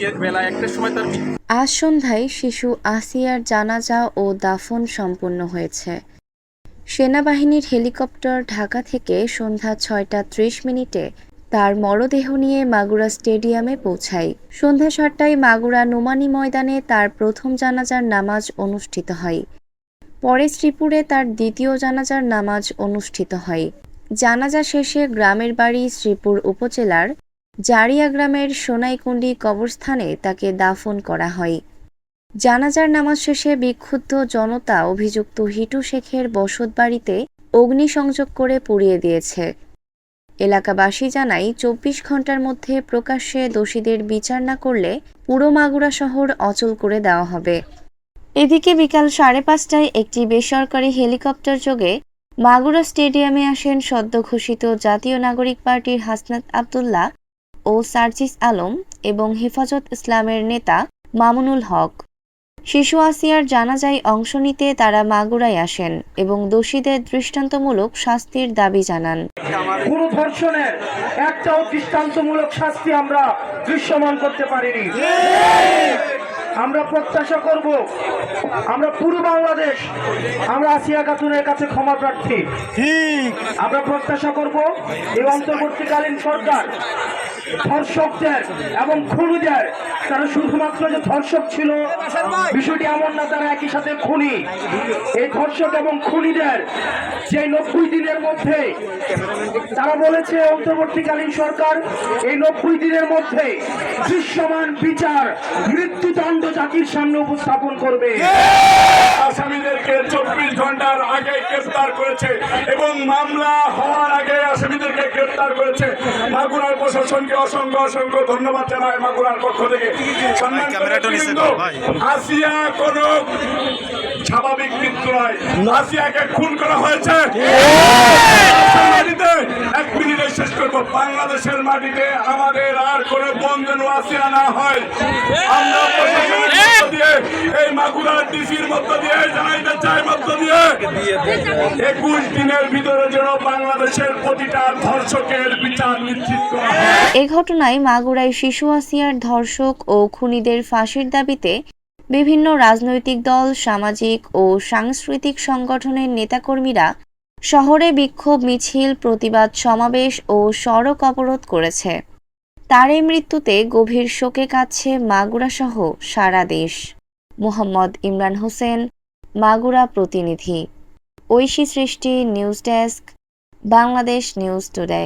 আজকে বেলা ১টার সময় তার আজ সন্ধ্যায় শিশু আসিয়ার জানাজা ও দাফন সম্পন্ন হয়েছে। সেনাবাহিনীর হেলিকপ্টার ঢাকা থেকে সন্ধ্যা ৬টা ৩০ মিনিটে তার মরদেহ নিয়ে মাগুরা স্টেডিয়ামে পৌঁছায়। সন্ধ্যা ৭টায় মাগুরা নোমানী ময়দানে তার প্রথম জানাজার নামাজ অনুষ্ঠিত হয়। পরে শ্রীপুরে তার দ্বিতীয় জানাজার নামাজ অনুষ্ঠিত হয়। জানাজা শেষে গ্রামের বাড়ি শ্রীপুর উপজেলার জারিয়া গ্রামের সোনাইকুণ্ডি কবরস্থানে তাকে দাফন করা হয়। জানাজার নামাজ শেষে বিক্ষুব্ধ জনতা অভিযুক্ত হিটু শেখের বসতবাড়িতে অগ্নিসংযোগ করে পুড়িয়ে দিয়েছে। এলাকাবাসী জানায় ২৪ ঘণ্টার মধ্যে প্রকাশ্যে দোষীদের বিচার না করলে পুরো মাগুরা শহর অচল করে দেওয়া হবে। এদিকে বিকাল ৫:৩০টায় একটি বেসরকারি হেলিকপ্টার যোগে মাগুরা স্টেডিয়ামে আসেন সদ্য ঘোষিত জাতীয় নাগরিক পার্টির হাসনাত আবদুল্লাহ ও সার্জিস আলম এবং হেফাজত ইসলামের নেতা মামুনুল হক। শিশু আসিয়ার জানাজায় অংশ নিতে তারা মাগুরায় আসেন এবং দোষীদের দৃষ্টান্তমূলক শাস্তির দাবি জানান। কোনো ধর্ষণের একটাও দৃষ্টান্তমূলক শাস্তি আমরা দৃশ্যমান করতে পারিনি। আমরা প্রত্যাশা করব, আমরা পুরো বাংলাদেশ আমরা আসিয়া খাতুনের কাছে ক্ষমা প্রার্থী। আমরা প্রত্যাশা করব এই অন্তর্বর্তীকালীন সরকার ধর্ষকদের এবং খুনিদের, তারা শুধুমাত্র যে ধর্ষক ছিল বিষয়টি এমন না, তারা একই সাথে খুনি। এই ধর্ষক এবং খুনিদের যে ৯০ দিনের মধ্যে তারা বলেছে, অন্তর্বর্তীকালীন সরকার এই ৯০ দিনের মধ্যে দৃশ্যমান বিচার মৃত্যুদণ্ড জাতির সামনে উপস্থাপন করবে। আসামিদেরকে ২৪ ঘন্টার আগে গ্রেফতার করেছে এবং মামলা হওয়ার আগে আসামিদেরকে গ্রেফতার করেছে। মাগুরার প্রশাসনকে অসংখ্য অসংখ্য ধন্যবাদ জানায় মাগুরার পক্ষ থেকে। আসিয়া কোন স্বাভাবিক মৃত্যু নয়, আসিয়াকে খুন করা হয়েছে। এক মিনিটে শেষ করবো, বাংলাদেশের মাটিতে আমাদের আর কোন বন্ধন আসিয়া না হয়। আমরা প্রশাসনের মধ্য দিয়ে, এই মাগুরার ডিসির মধ্য দিয়ে জানাইতে চাই, মধ্য দিয়ে ২১ দিনের ভিতরে যেন বাংলাদেশের প্রতিটা ধর্ষকের বিচার নিশ্চিত করা হয়। এ ঘটনায় মাগুরায় শিশু আসিয়ার ধর্ষক ও খুনিদের ফাঁসির দাবিতে বিভিন্ন রাজনৈতিক দল, সামাজিক ও সাংস্কৃতিক সংগঠনের নেতাকর্মীরা শহরে বিক্ষোভ মিছিল, প্রতিবাদ সমাবেশ ও সড়ক অবরোধ করেছে। তার এই মৃত্যুতে গভীর শোকে কাঁদছে মাগুরা সহ সারা দেশ। মোহাম্মদ ইমরান হোসেন, মাগুরা প্রতিনিধি। ঐশী সৃষ্টি, news desk, Bangladesh news today.